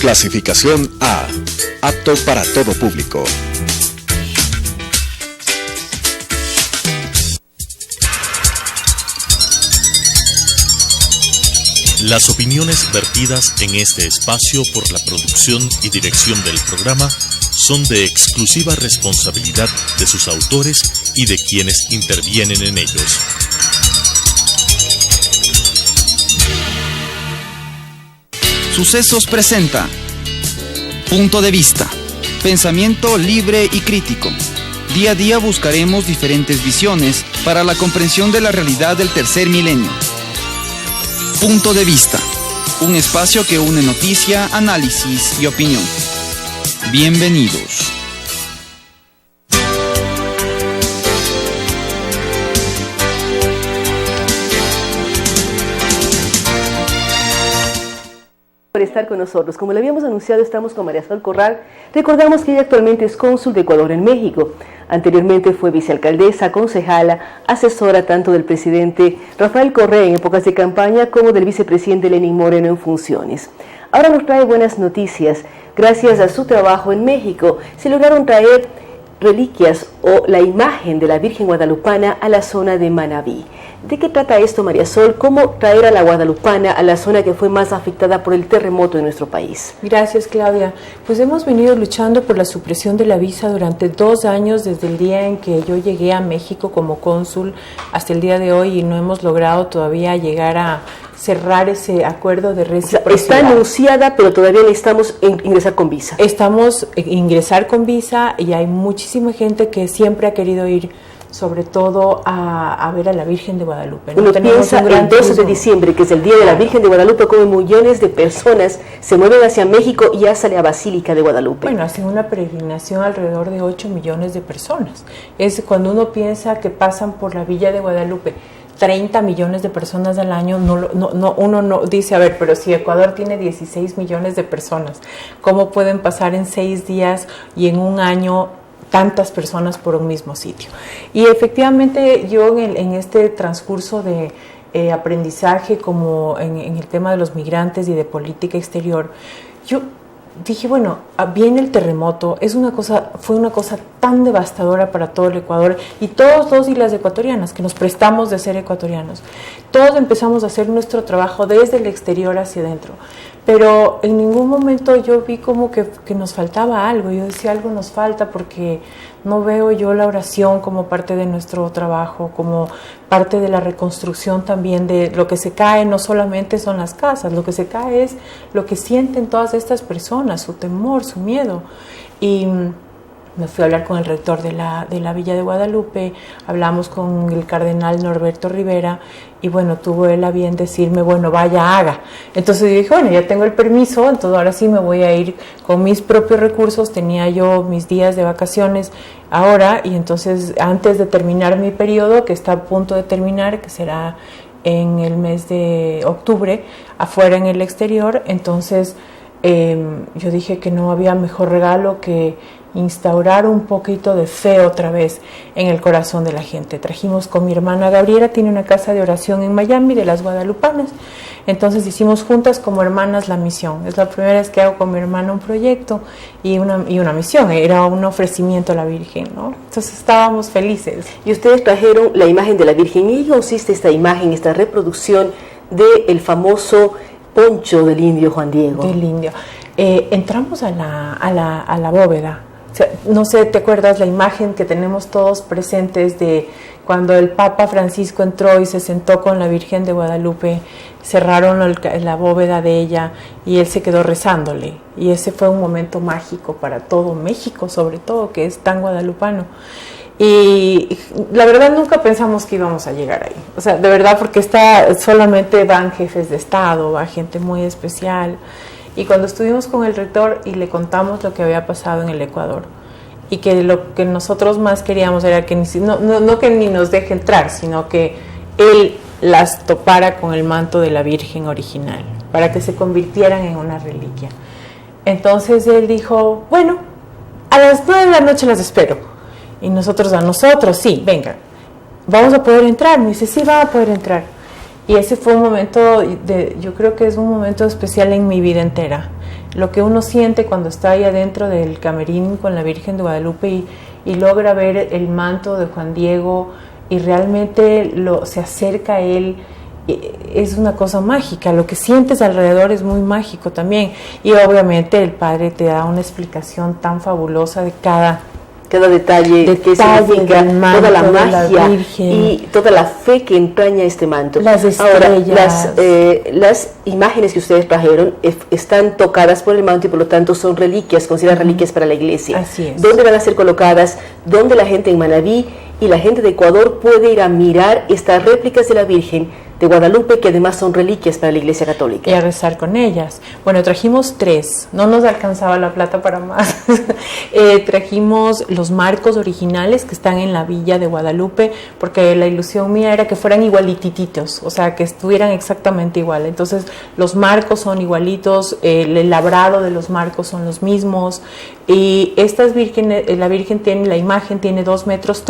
Clasificación A. Apto para todo público. Las opiniones vertidas en este espacio por la producción y dirección del programa son de exclusiva responsabilidad de sus autores y de quienes intervienen en ellos. Sucesos presenta Punto de Vista, pensamiento libre y crítico. Día a día buscaremos diferentes visiones para la comprensión de la realidad del tercer milenio. Punto de Vista, un espacio que une noticia, análisis y opinión. Bienvenidos. Por estar con nosotros. Como le habíamos anunciado, estamos con María Sol Corral. Recordamos que ella actualmente es cónsul de Ecuador en México. Anteriormente fue vicealcaldesa, concejala, asesora tanto del presidente Rafael Correa en épocas de campaña como del vicepresidente Lenín Moreno en funciones. Ahora nos trae buenas noticias. Gracias a su trabajo en México, se lograron traer reliquias o la imagen de la Virgen Guadalupana a la zona de Manabí. ¿De qué trata esto, María Sol? ¿Cómo traer a la Guadalupana a la zona que fue más afectada por el terremoto de nuestro país? Gracias, Claudia. Pues hemos venido luchando por la supresión de la visa durante 2 años, desde el día en que yo llegué a México como cónsul hasta el día de hoy, y no hemos logrado todavía llegar a cerrar ese acuerdo de reciprocidad. Está anunciada, pero todavía necesitamos ingresar con visa. Estamos ingresar con visa y hay muchísima gente que siempre ha querido ir, sobre todo a ver a la Virgen de Guadalupe. Uno piensa el 12 de diciembre, que es el Día de la Virgen de Guadalupe, como millones de personas se mueven hacia México y hasta la Basílica de Guadalupe. Bueno, hacen una peregrinación alrededor de 8 millones de personas. Es cuando uno piensa que pasan por la Villa de Guadalupe 30 millones de personas al año, uno no dice, a ver, pero si Ecuador tiene 16 millones de personas, ¿cómo pueden pasar en 6 días y en un año tantas personas por un mismo sitio? Y efectivamente yo en este transcurso de aprendizaje, como en el tema de los migrantes y de política exterior, yo dije, bueno, viene el terremoto, fue una cosa tan devastadora para todo el Ecuador, y todos los y las ecuatorianas que nos prestamos de ser ecuatorianos, todos empezamos a hacer nuestro trabajo desde el exterior hacia adentro, pero en ningún momento yo vi como que nos faltaba algo. Yo decía, algo nos falta, porque no veo yo la oración como parte de nuestro trabajo, como parte de la reconstrucción también de lo que se cae. No solamente son las casas, lo que se cae es lo que sienten todas estas personas, su temor, su miedo. Y me fui a hablar con el rector de la Villa de Guadalupe, hablamos con el cardenal Norberto Rivera, y bueno, tuvo él a bien decirme, bueno, vaya, haga. Entonces yo dije, bueno, ya tengo el permiso, entonces ahora sí me voy a ir con mis propios recursos. Tenía yo mis días de vacaciones ahora, y entonces antes de terminar mi periodo, que está a punto de terminar, que será en el mes de octubre, afuera en el exterior, entonces yo dije que no había mejor regalo que instaurar un poquito de fe otra vez en el corazón de la gente. Trajimos con mi hermana Gabriela, tiene una casa de oración en Miami, de las Guadalupanas, entonces hicimos juntas como hermanas la misión. Es la primera vez que hago con mi hermana un proyecto y una misión, era un ofrecimiento a la Virgen, ¿no? Entonces estábamos felices. Y ustedes trajeron la imagen de la Virgen. ¿Y consiste esta imagen, esta reproducción del famoso poncho del indio Juan Diego? Del indio. Entramos a la bóveda. O sea, no sé, ¿te acuerdas la imagen que tenemos todos presentes de cuando el Papa Francisco entró y se sentó con la Virgen de Guadalupe? Cerraron la bóveda de ella y él se quedó rezándole, y ese fue un momento mágico para todo México, sobre todo, que es tan guadalupano. Y la verdad nunca pensamos que íbamos a llegar ahí, o sea, de verdad, porque solamente van jefes de Estado, va gente muy especial. Y cuando estuvimos con el rector y le contamos lo que había pasado en el Ecuador, y que lo que nosotros más queríamos era que no que ni nos deje entrar, sino que él las topara con el manto de la Virgen original, para que se convirtieran en una reliquia. Entonces él dijo, bueno, a las 9 de la noche las espero. Y nosotros, sí, venga, ¿vamos a poder entrar? Me dice, sí, va a poder entrar. Y ese fue un momento, yo creo que es un momento especial en mi vida entera. lo que uno siente cuando está ahí adentro del camerín con la Virgen de Guadalupe y logra ver el manto de Juan Diego y realmente se acerca a él, es una cosa mágica. Lo que sientes alrededor es muy mágico también, y obviamente el Padre te da una explicación tan fabulosa de cada detalle que significa toda la magia y toda la fe que entraña este manto. Las estrellas. Ahora, las imágenes que ustedes trajeron están tocadas por el manto y por lo tanto son reliquias, consideradas reliquias para la iglesia. Así es. ¿Dónde van a ser colocadas? ¿Dónde la gente en Manabí y la gente de Ecuador puede ir a mirar estas réplicas de la Virgen de Guadalupe, que además son reliquias para la Iglesia Católica? Y a rezar con ellas. Bueno, trajimos 3, no nos alcanzaba la plata para más. Trajimos los marcos originales que están en la Villa de Guadalupe, porque la ilusión mía era que fueran igualitititos, o sea, que estuvieran exactamente igual. Entonces, los marcos son igualitos, el labrado de los marcos son los mismos, y estas vírgenes, la Virgen la imagen tiene 2,30 metros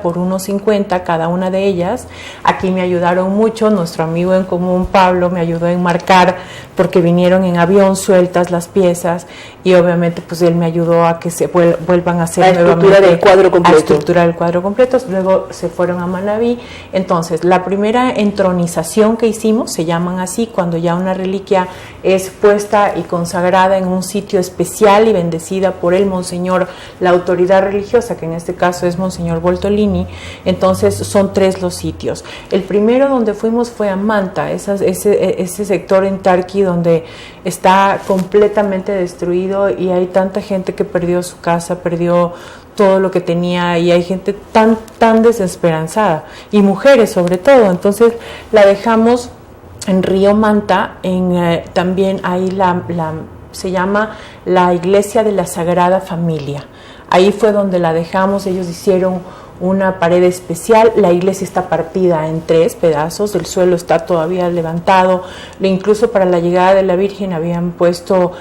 por 1,50 cada una de ellas. Aquí me ayudaron mucho, nuestro amigo en común Pablo me ayudó a enmarcar, porque vinieron en avión sueltas las piezas, y obviamente pues él me ayudó a que se vuelvan a hacer estructura del cuadro completo. A estructurar el cuadro completo. Luego se fueron a Manabí. Entonces, la primera entronización que hicimos, se llaman así, cuando ya una reliquia es puesta y consagrada en un sitio especial y bendecida por el Monseñor, la autoridad religiosa, que en este caso es Monseñor Voltolini. Entonces son 3 los sitios. El primero donde fuimos fue a Manta, ese sector en Tarqui donde está completamente destruido y hay tanta gente que perdió su casa, perdió todo lo que tenía, y hay gente tan desesperanzada, y mujeres sobre todo. Entonces la dejamos en Río Manta, también ahí se llama la Iglesia de la Sagrada Familia. Ahí fue donde la dejamos. Ellos hicieron una pared especial. La iglesia está partida en 3 pedazos, el suelo está todavía levantado. Incluso para la llegada de la Virgen habían puesto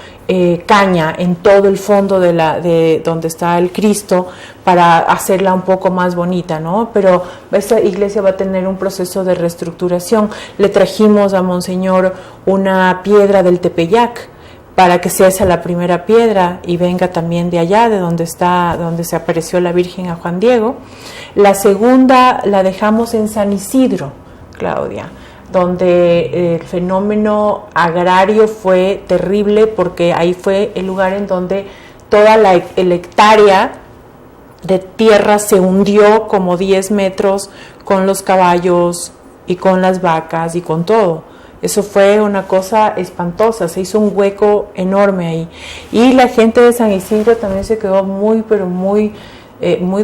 caña en todo el fondo de donde está el Cristo, para hacerla un poco más bonita, ¿no? Pero esta iglesia va a tener un proceso de reestructuración. Le trajimos a Monseñor una piedra del Tepeyac, para que sea esa la primera piedra y venga también de allá, de donde se apareció la Virgen a Juan Diego. La segunda la dejamos en San Isidro, Claudia, donde el fenómeno agrario fue terrible, porque ahí fue el lugar en donde toda la hectárea de tierra se hundió como 10 metros con los caballos y con las vacas y con todo. Eso fue una cosa espantosa, se hizo un hueco enorme ahí. Y la gente de San Isidro también se quedó muy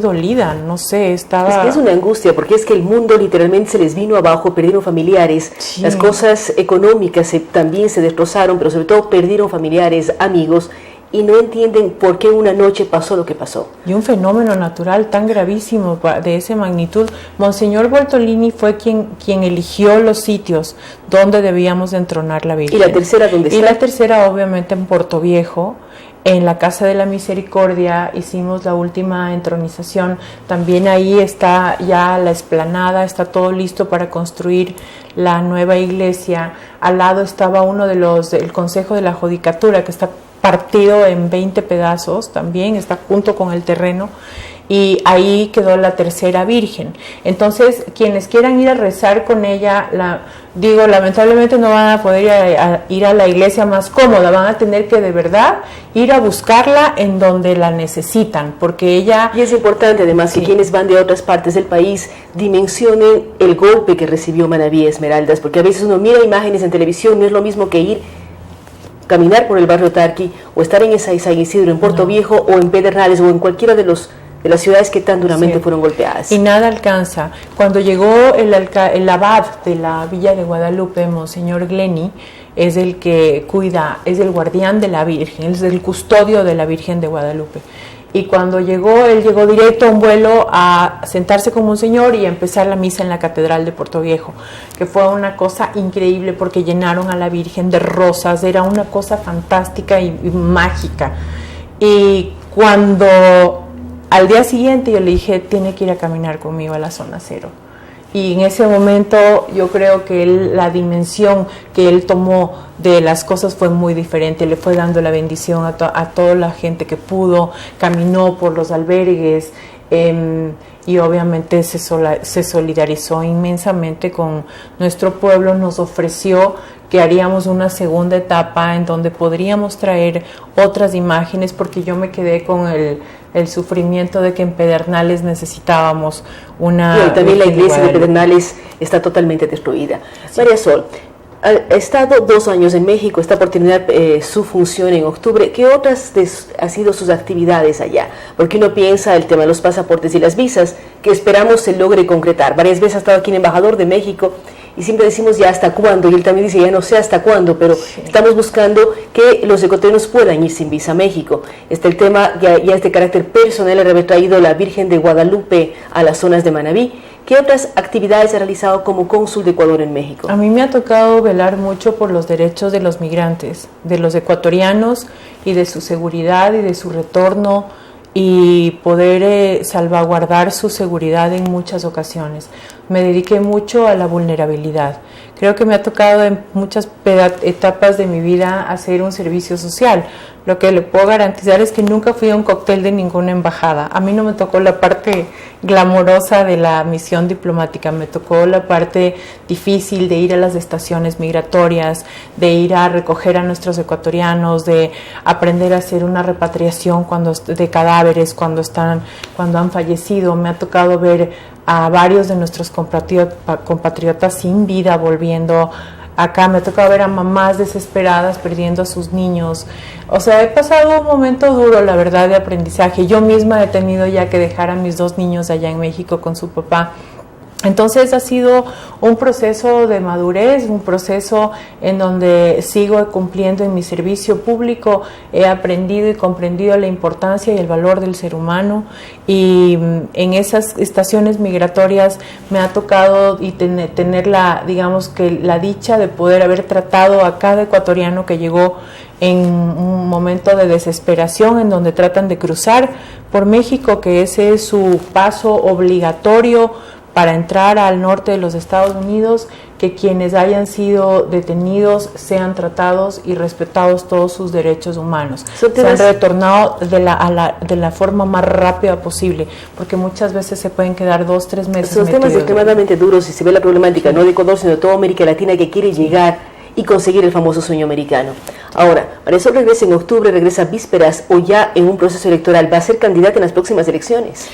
dolida, no sé, estaba... Es que es una angustia, porque es que el mundo literalmente se les vino abajo, perdieron familiares, sí. Las cosas económicas también se destrozaron, pero sobre todo perdieron familiares, amigos, y no entienden por qué una noche pasó lo que pasó. Y un fenómeno natural tan gravísimo de esa magnitud. Monseñor Voltolini fue quien eligió los sitios donde debíamos entronar la Virgen. ¿Y la tercera dónde está? Y la tercera obviamente en Portoviejo, en la Casa de la Misericordia. Hicimos la última entronización. También ahí está ya la explanada, está todo listo para construir la nueva iglesia. Al lado estaba uno del Consejo de la Judicatura, que está partido en 20 pedazos, también está junto con el terreno, y ahí quedó la tercera Virgen. Entonces, quienes quieran ir a rezar con ella, lamentablemente no van a poder ir a la iglesia más cómoda, van a tener que de verdad ir a buscarla en donde la necesitan, porque ella... Y es importante además sí, que quienes van de otras partes del país dimensionen el golpe que recibió Manabí Esmeraldas, porque a veces uno mira imágenes en televisión, no es lo mismo que caminar por el barrio Tarqui, o estar en San Isidro, en Portoviejo, o en Pedernales, o en cualquiera de las ciudades que tan duramente fueron golpeadas. Y nada alcanza. Cuando llegó el abad de la Villa de Guadalupe, Monseñor Gleni, es el que cuida, es el guardián de la Virgen, es el custodio de la Virgen de Guadalupe. Y cuando él llegó directo a un vuelo a sentarse con Monseñor y a empezar la misa en la Catedral de Portoviejo, que fue una cosa increíble porque llenaron a la Virgen de rosas, era una cosa fantástica y mágica. Y cuando al día siguiente yo le dije, tiene que ir a caminar conmigo a la zona cero. y en ese momento yo creo que la dimensión que él tomó de las cosas fue muy diferente, le fue dando la bendición a toda la gente que pudo, caminó por los albergues, y obviamente se solidarizó inmensamente con nuestro pueblo, nos ofreció que haríamos una segunda etapa en donde podríamos traer otras imágenes, porque yo me quedé con el sufrimiento de que en Pedernales necesitábamos una... Y también la iglesia de Pedernales está totalmente destruida. Sí. María Sol, ha estado 2 años en México, está por terminar su función en octubre. ¿Qué otras han sido sus actividades allá? Porque uno piensa el tema de los pasaportes y las visas, que esperamos se logre concretar. Varias veces ha estado aquí el embajador de México y siempre decimos ya hasta cuándo, y él también dice ya no sé hasta cuándo, pero sí, estamos buscando que los ecuatorianos puedan ir sin visa a México. Está el tema ya es de carácter personal, el haber traído la Virgen de Guadalupe a las zonas de Manabí. ¿Qué otras actividades ha realizado como cónsul de Ecuador en México? A mí me ha tocado velar mucho por los derechos de los migrantes, de los ecuatorianos, y de su seguridad y de su retorno, y poder salvaguardar su seguridad en muchas ocasiones. Me dediqué mucho a la vulnerabilidad. Creo que me ha tocado en muchas etapas de mi vida hacer un servicio social. Lo que le puedo garantizar es que nunca fui a un cóctel de ninguna embajada. A mí no me tocó la parte glamorosa de la misión diplomática, me tocó la parte difícil de ir a las estaciones migratorias, de ir a recoger a nuestros ecuatorianos, de aprender a hacer una repatriación de cadáveres cuando han fallecido. Me ha tocado ver a varios de nuestros compatriotas sin vida volviendo acá. Me ha tocado ver a mamás desesperadas perdiendo a sus niños. O sea, he pasado un momento duro, la verdad, de aprendizaje. Yo misma he tenido ya que dejar a mis 2 niños allá en México con su papá. Entonces ha sido un proceso de madurez, un proceso en donde sigo cumpliendo en mi servicio público. He aprendido y comprendido la importancia y el valor del ser humano, y en esas estaciones migratorias me ha tocado y tener la dicha de poder haber tratado a cada ecuatoriano que llegó en un momento de desesperación, en donde tratan de cruzar por México, que ese es su paso obligatorio para entrar al norte de los Estados Unidos, que quienes hayan sido detenidos sean tratados y respetados todos sus derechos humanos. Se han retornado de la forma más rápida posible, porque muchas veces se pueden quedar 2-3 meses. Son temas extremadamente duros, y se ve la problemática, no de Ecuador, sino de toda América Latina, que quiere llegar y conseguir el famoso sueño americano. Ahora, María Sol regresa en octubre, regresa vísperas o ya en un proceso electoral. ¿Va a ser candidata en las próximas elecciones?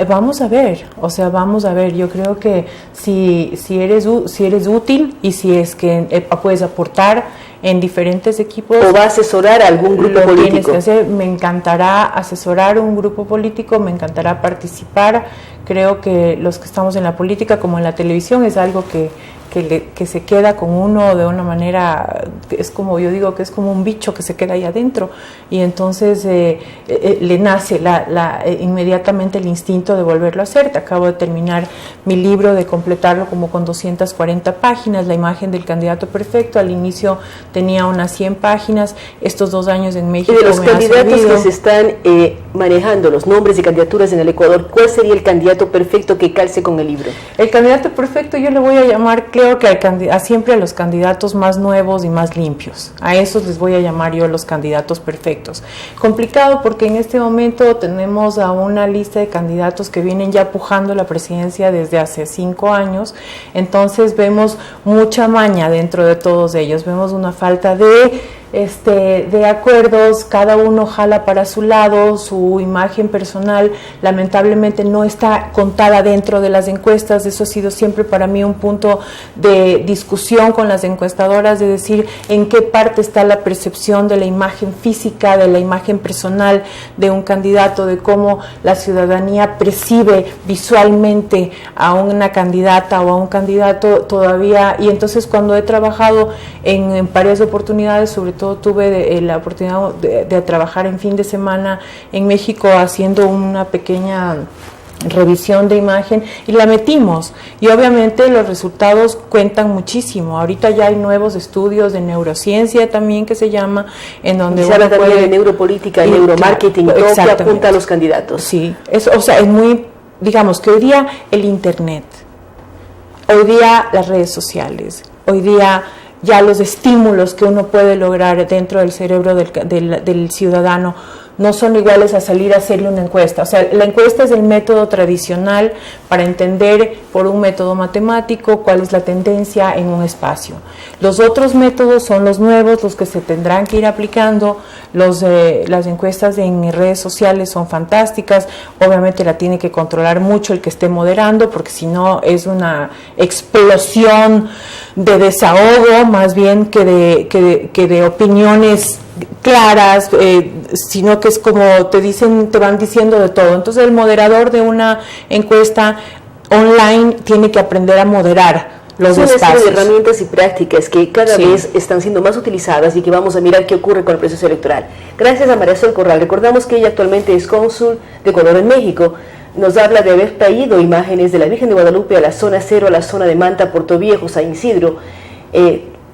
Vamos a ver, vamos a ver. Yo creo que si eres útil, y si es que puedes aportar en diferentes equipos, o va a asesorar a algún grupo político. Tienes que hacer. Me encantará asesorar un grupo político, me encantará participar. Creo que los que estamos en la política, como en la televisión, es algo que se queda con uno de una manera, es como yo digo, que es como un bicho que se queda ahí adentro, y entonces le nace inmediatamente el instinto de volverlo a hacer. Acabo de terminar mi libro, de completarlo como con 240 páginas, La imagen del candidato perfecto. Al inicio tenía unas 100 páginas, estos 2 años en México. Y de los candidatos que se están manejando, los nombres y candidaturas en el Ecuador, ¿cuál sería el candidato perfecto que calce con el libro? El candidato perfecto yo le voy a llamar, creo que siempre a los candidatos más nuevos y más limpios. A esos les voy a llamar yo los candidatos perfectos. Complicado, porque en este momento tenemos a una lista de candidatos que vienen ya pujando la presidencia desde hace 5 años. Entonces vemos mucha maña dentro de todos ellos. Vemos una falta de acuerdos, cada uno jala para su lado, su imagen personal lamentablemente no está contada dentro de las encuestas. Eso ha sido siempre para mí un punto de discusión con las encuestadoras, de decir en qué parte está la percepción de la imagen física, de la imagen personal de un candidato, de cómo la ciudadanía percibe visualmente a una candidata o a un candidato todavía. Y entonces, cuando he trabajado en varias oportunidades, sobre todo tuve la oportunidad de trabajar en fin de semana en México haciendo una pequeña revisión de imagen, y la metimos, y obviamente los resultados cuentan muchísimo. Ahorita ya hay nuevos estudios de neurociencia también, que se llama, en donde se habla también de neuropolítica, neuromarketing, todo que apunta a los candidatos. Sí, es muy digamos que hoy día el Internet, hoy día las redes sociales, hoy día ya los estímulos que uno puede lograr dentro del cerebro del ciudadano no son iguales a salir a hacerle una encuesta. O sea, la encuesta es el método tradicional para entender por un método matemático cuál es la tendencia en un espacio. Los otros métodos son los nuevos, los que se tendrán que ir aplicando. Las encuestas en redes sociales son fantásticas. Obviamente la tiene que controlar mucho el que esté moderando, porque si no es una explosión de desahogo, más bien que de opiniones claras, sino que es como te van diciendo de todo. Entonces el moderador de una encuesta online tiene que aprender a moderar los espacios. Son una serie de herramientas y prácticas que cada vez están siendo más utilizadas y que vamos a mirar qué ocurre con el proceso electoral. Gracias a María Sol Corral. Recordamos que ella actualmente es cónsul de Ecuador en México. Nos habla de haber traído imágenes de la Virgen de Guadalupe a la zona 0, a la zona de Manta, Puerto Viejo, San Isidro.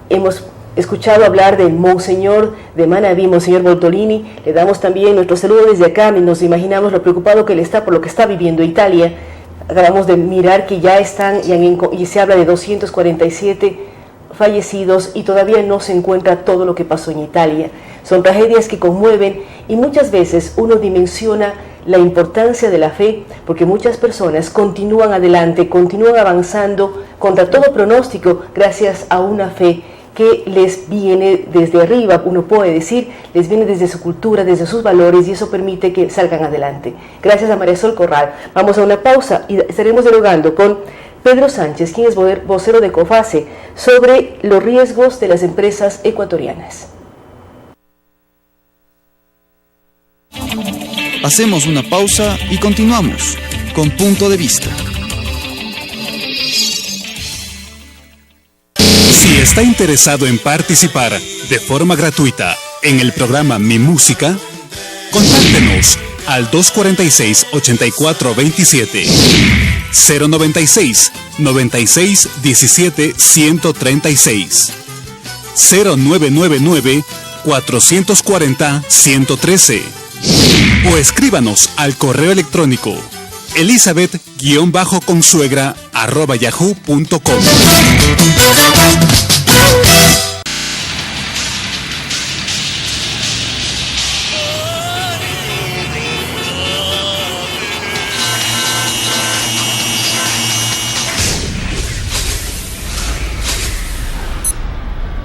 Hemos escuchado hablar del Monseñor de Manabí, Monseñor Bortolini. Le damos también nuestro saludo desde acá, y nos imaginamos lo preocupado que él está por lo que está viviendo Italia. Acabamos de mirar que ya están, y se habla de 247 fallecidos y todavía no se encuentra todo lo que pasó en Italia. Son tragedias que conmueven y muchas veces uno dimensiona la importancia de la fe, porque muchas personas continúan adelante, continúan avanzando contra todo pronóstico gracias a una fe que les viene desde arriba, uno puede decir, les viene desde su cultura, desde sus valores, y eso permite que salgan adelante. Gracias a María Sol Corral. Vamos a una pausa y estaremos dialogando con Pedro Sánchez, quien es vocero de COFACE, sobre los riesgos de las empresas ecuatorianas. Hacemos una pausa y continuamos con Punto de Vista. Si está interesado en participar de forma gratuita en el programa Mi Música, contáctenos al 246-8427, 096 96 17 136, 0999 440 113, o escríbanos al correo electrónico elizabeth_consuegra@yahoo.com.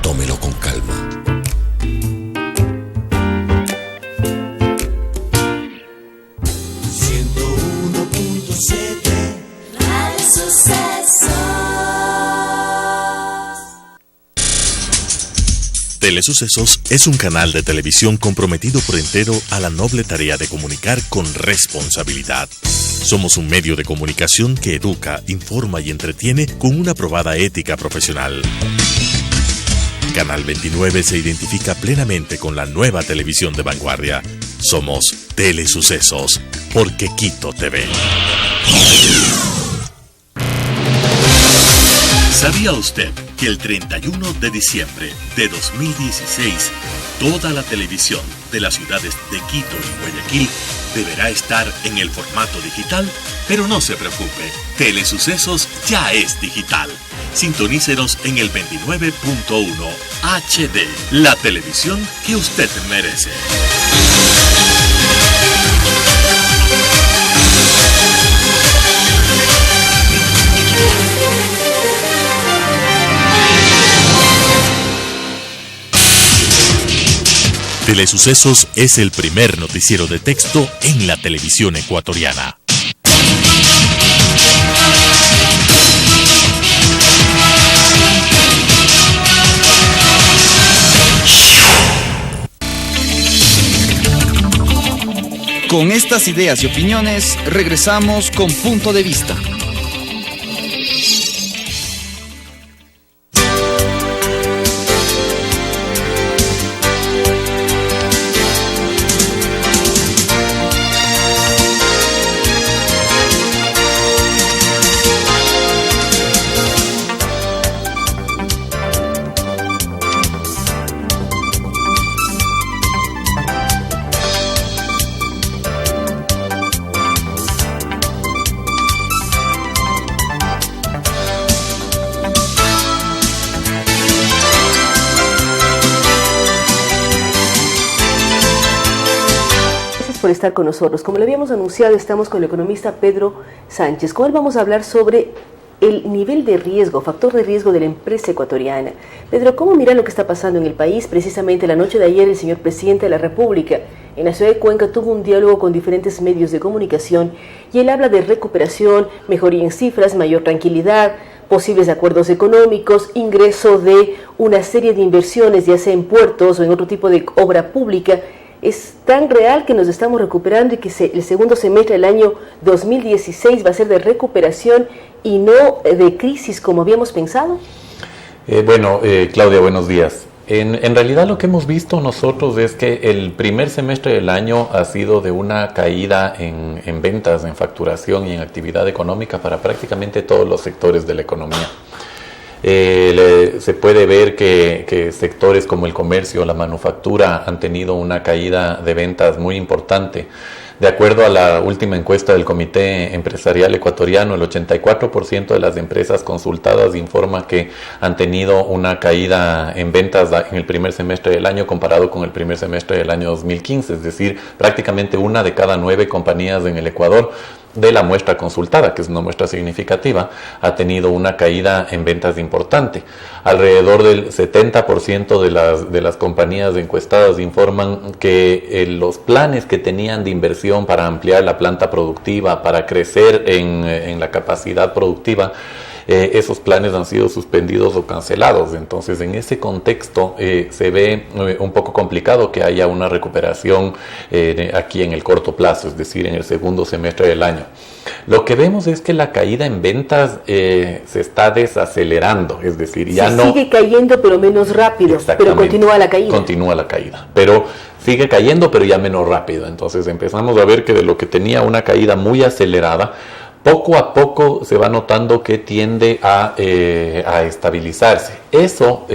Tómelo con calma. Telesucesos es un canal de televisión comprometido por entero a la noble tarea de comunicar con responsabilidad. Somos un medio de comunicación que educa, informa y entretiene con una probada ética profesional. Canal 29 se identifica plenamente con la nueva televisión de vanguardia. Somos Telesucesos, porque Quito TV. ¿Sabía usted que el 31 de diciembre de 2016 toda la televisión de las ciudades de Quito y Guayaquil deberá estar en el formato digital? Pero no se preocupe, Telesucesos ya es digital. Sintonícenos en el 29.1 HD, la televisión que usted merece. Telesucesos es el primer noticiero de texto en la televisión ecuatoriana. Con estas ideas y opiniones, regresamos con Punto de Vista. por estar con nosotros. Como le habíamos anunciado, estamos con el economista Pedro Sánchez. Con él vamos a hablar sobre el nivel de riesgo, factor de riesgo de la empresa ecuatoriana. Pedro, ¿cómo mira lo que está pasando en el país? Precisamente la noche de ayer el señor presidente de la República en la ciudad de Cuenca tuvo un diálogo con diferentes medios de comunicación y él habla de recuperación, mejoría en cifras, mayor tranquilidad, posibles acuerdos económicos, ingreso de una serie de inversiones, ya sea en puertos o en otro tipo de obra pública. Es tan real que nos estamos recuperando y que el segundo semestre del año 2016 va a ser de recuperación y no de crisis como habíamos pensado. Claudia, buenos días. En realidad lo que hemos visto nosotros es que el primer semestre del año ha sido de una caída en ventas, en facturación y en actividad económica para prácticamente todos los sectores de la economía. Se puede ver que sectores como el comercio, la manufactura han tenido una caída de ventas muy importante. De acuerdo a la última encuesta del Comité Empresarial Ecuatoriano, el 84% de las empresas consultadas informa que han tenido una caída en ventas en el primer semestre del año comparado con el primer semestre del año 2015, es decir, prácticamente 1 de cada 9 compañías en el Ecuador de la muestra consultada, que es una muestra significativa, ha tenido una caída en ventas importante. Alrededor del 70% de las compañías encuestadas informan que los planes que tenían de inversión para ampliar la planta productiva, para crecer en la capacidad productiva, esos planes han sido suspendidos o cancelados. Entonces, en ese contexto se ve un poco complicado que haya una recuperación aquí en el corto plazo, es decir, en el segundo semestre del año. Lo que vemos es que la caída en ventas se está desacelerando, es decir, ya no sigue cayendo pero menos rápido, pero continúa la caída. Continúa la caída, pero sigue cayendo pero ya menos rápido. Entonces empezamos a ver que de lo que tenía una caída muy acelerada, poco a poco se va notando que tiende a estabilizarse. Eso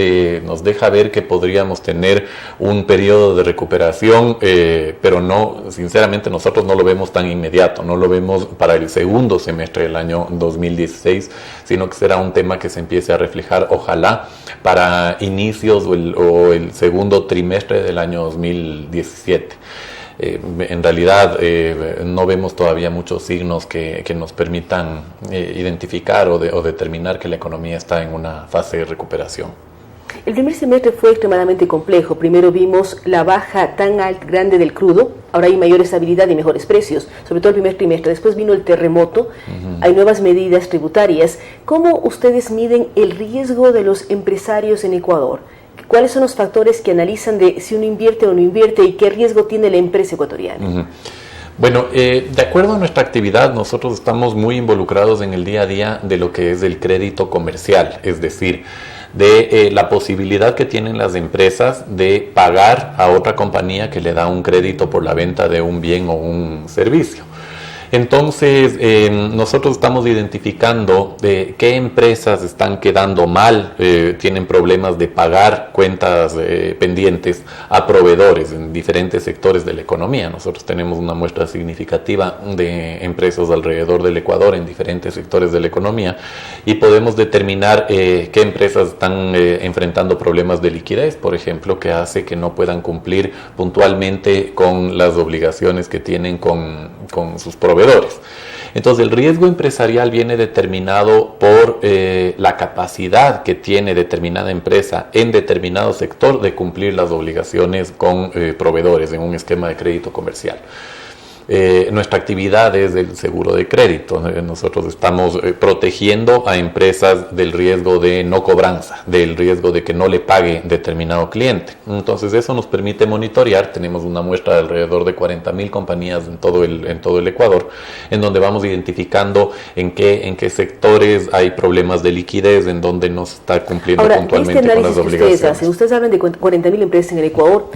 nos deja ver que podríamos tener un periodo de recuperación, pero no, sinceramente nosotros no lo vemos tan inmediato, no lo vemos para el segundo semestre del año 2016, sino que será un tema que se empiece a reflejar, ojalá, para inicios o el segundo trimestre del año 2017. En realidad no vemos todavía muchos signos que nos permitan identificar o determinar que la economía está en una fase de recuperación. El primer semestre fue extremadamente complejo. Primero vimos la baja tan grande del crudo, ahora hay mayor estabilidad y mejores precios, sobre todo el primer trimestre. Después vino el terremoto, hay nuevas medidas tributarias. ¿Cómo ustedes miden el riesgo de los empresarios en Ecuador? ¿Cuáles son los factores que analizan de si uno invierte o no invierte y qué riesgo tiene la empresa ecuatoriana? Bueno, de acuerdo a nuestra actividad, nosotros estamos muy involucrados en el día a día de lo que es el crédito comercial, es decir, de la posibilidad que tienen las empresas de pagar a otra compañía que le da un crédito por la venta de un bien o un servicio. Entonces, nosotros estamos identificando qué empresas están quedando mal, tienen problemas de pagar cuentas pendientes a proveedores en diferentes sectores de la economía. Nosotros tenemos una muestra significativa de empresas alrededor del Ecuador en diferentes sectores de la economía y podemos determinar qué empresas están enfrentando problemas de liquidez, por ejemplo, que hace que no puedan cumplir puntualmente con las obligaciones que tienen con sus proveedores. Entonces el riesgo empresarial viene determinado por la capacidad que tiene determinada empresa en determinado sector de cumplir las obligaciones con proveedores en un esquema de crédito comercial. Nuestra actividad es el seguro de crédito. Nosotros estamos protegiendo a empresas del riesgo de no cobranza, del riesgo de que no le pague determinado cliente. Entonces eso nos permite monitorear. Tenemos una muestra de alrededor de 40.000 compañías en todo el Ecuador, en donde vamos identificando en qué sectores hay problemas de liquidez, en donde no se está cumpliendo puntualmente con las obligaciones. Ustedes hablan de 40.000 empresas en el Ecuador.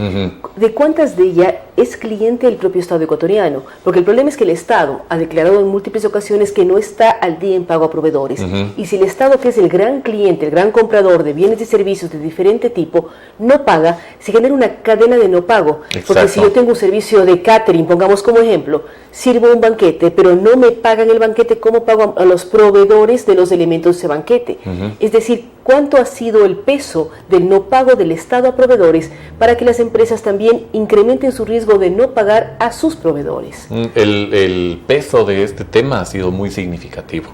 ¿De cuántas de ellas es cliente del propio Estado ecuatoriano? Porque el problema es que el Estado ha declarado en múltiples ocasiones que no está al día en pago a proveedores. Y si el Estado, que es el gran cliente, el gran comprador de bienes y servicios de diferente tipo, no paga, se genera una cadena de no pago. Exacto. Porque si yo tengo un servicio de catering, pongamos como ejemplo, sirvo un banquete, pero no me pagan el banquete, ¿cómo pago a los proveedores de los elementos de ese banquete? Es decir, ¿cuánto ha sido el peso del no pago del Estado a proveedores para que las empresas también incrementen su riesgo de no pagar a sus proveedores? El peso de este tema ha sido muy significativo.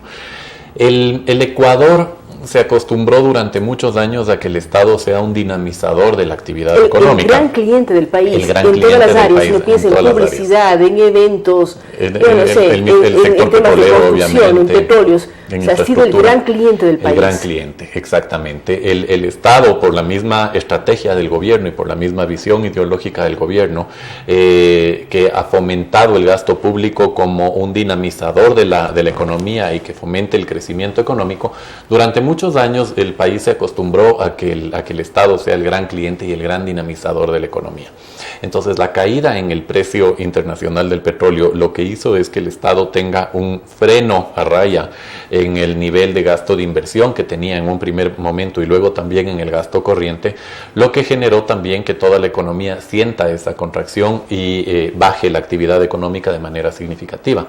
El Ecuador se acostumbró durante muchos años a que el Estado sea un dinamizador de la actividad económica. El gran cliente del país, en todas las áreas, si uno piensa en publicidad, en eventos, el sector petrolero, obviamente, en petróleos, ha sido el gran cliente del país. El gran cliente, exactamente. El Estado, por la misma estrategia del gobierno y por la misma visión ideológica del gobierno, que ha fomentado el gasto público como un dinamizador de la economía y que fomente el crecimiento económico, durante muchos años el país se acostumbró a que el Estado sea el gran cliente y el gran dinamizador de la economía. Entonces, la caída en el precio internacional del petróleo lo que hizo es que el Estado tenga un freno a raya en el nivel de gasto de inversión que tenía en un primer momento y luego también en el gasto corriente, lo que generó también que toda la economía sienta esa contracción y baje la actividad económica de manera significativa.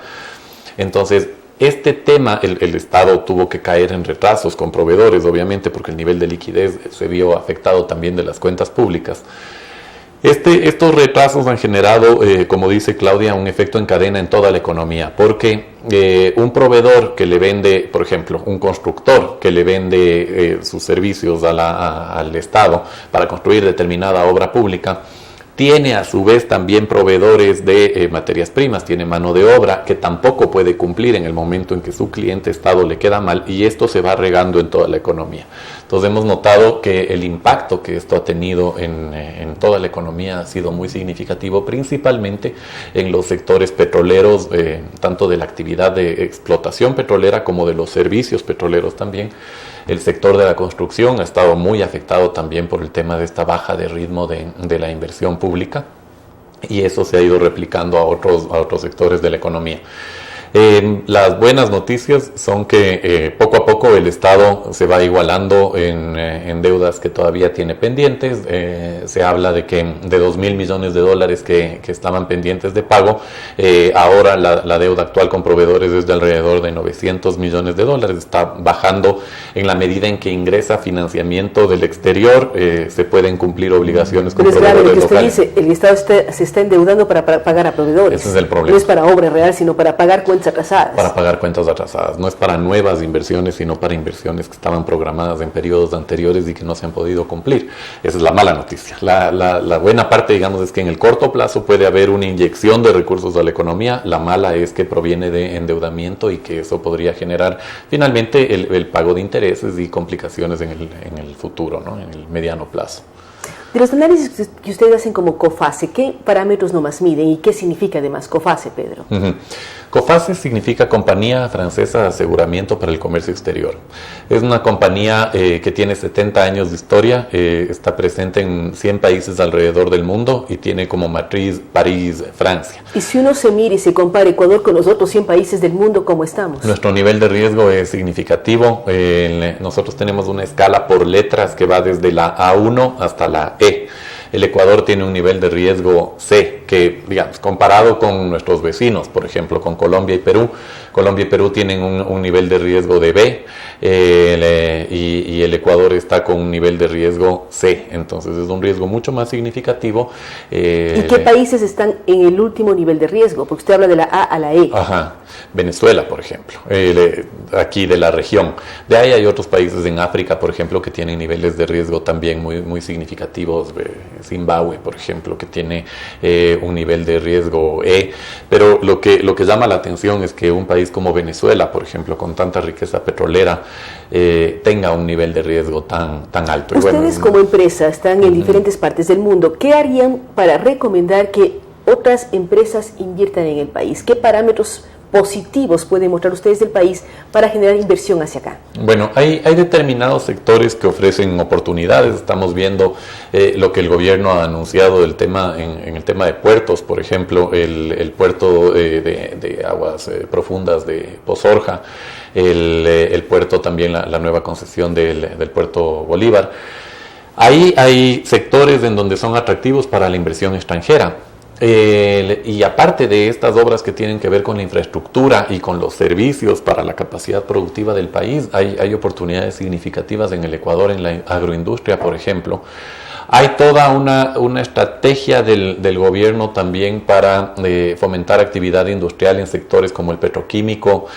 Entonces, este tema, el Estado tuvo que caer en retrasos con proveedores, obviamente, porque el nivel de liquidez se vio afectado también de las cuentas públicas. Estos retrasos han generado, como dice Claudia, un efecto en cadena en toda la economía, porque un proveedor que le vende, por ejemplo, un constructor que le vende sus servicios al Estado para construir determinada obra pública, tiene a su vez también proveedores de materias primas, tiene mano de obra que tampoco puede cumplir en el momento en que su cliente Estado le queda mal, y esto se va regando en toda la economía. Entonces hemos notado que el impacto que esto ha tenido en toda la economía ha sido muy significativo, principalmente en los sectores petroleros, tanto de la actividad de explotación petrolera como de los servicios petroleros también. El sector de la construcción ha estado muy afectado también por el tema de esta baja de ritmo de la inversión pública, y eso se ha ido replicando a otros sectores de la economía. Las buenas noticias son que poco a poco el Estado se va igualando en deudas que todavía tiene pendientes. Se habla de que de 2.000 millones de dólares que estaban pendientes de pago, ahora la deuda actual con proveedores es de alrededor de 900 millones de dólares. Está bajando en la medida en que ingresa financiamiento del exterior, se pueden cumplir obligaciones con proveedores locales. Dice, el Estado se está endeudando para pagar a proveedores. Ese es el problema. No es para obra real, sino para pagar cuentas atrasadas. Para pagar cuentas atrasadas. No es para nuevas inversiones, sino para inversiones que estaban programadas en periodos anteriores y que no se han podido cumplir. Esa es la mala noticia. La buena parte, digamos, es que en el corto plazo puede haber una inyección de recursos a la economía. La mala es que proviene de endeudamiento y que eso podría generar finalmente el pago de intereses y complicaciones en el futuro, ¿no? En el mediano plazo. De los análisis que ustedes hacen como COFACE, ¿qué parámetros nomás miden y qué significa además COFACE, Pedro? COFACE significa Compañía Francesa de Aseguramiento para el Comercio Exterior. Es una compañía que tiene 70 años de historia, está presente en 100 países alrededor del mundo y tiene como matriz París, Francia. Y si uno se mira y se compara Ecuador con los otros 100 países del mundo, ¿cómo estamos? Nuestro nivel de riesgo es significativo. Nosotros tenemos una escala por letras que va desde la A1 hasta la E. El Ecuador tiene un nivel de riesgo C, que, digamos, comparado con nuestros vecinos, por ejemplo, con Colombia y Perú tienen un nivel de riesgo de B, y el Ecuador está con un nivel de riesgo C. Entonces es un riesgo mucho más significativo. ¿Y qué países están en el último nivel de riesgo? Porque usted habla de la A a la E. Ajá. Venezuela, por ejemplo, aquí de la región. De ahí hay otros países en África, por ejemplo, que tienen niveles de riesgo también muy, muy significativos. Zimbabue, por ejemplo, que tiene un nivel de riesgo E. Pero lo que llama la atención es que un país como Venezuela, por ejemplo, con tanta riqueza petrolera, tenga un nivel de riesgo tan alto. Ustedes como empresa están en diferentes partes del mundo. ¿Qué harían para recomendar que otras empresas inviertan en el país? ¿Qué parámetros positivos pueden mostrar ustedes del país para generar inversión hacia acá? Bueno, hay determinados sectores que ofrecen oportunidades. Estamos viendo lo que el gobierno ha anunciado del tema en el tema de puertos, por ejemplo, el puerto de aguas profundas de Pozorja, el puerto también, la nueva concesión del puerto Bolívar. Ahí hay sectores en donde son atractivos para la inversión extranjera. Y aparte de estas obras que tienen que ver con la infraestructura y con los servicios para la capacidad productiva del país, hay oportunidades significativas en el Ecuador, en la agroindustria, por ejemplo. Hay toda una estrategia del gobierno también para fomentar actividad industrial en sectores como el petroquímico,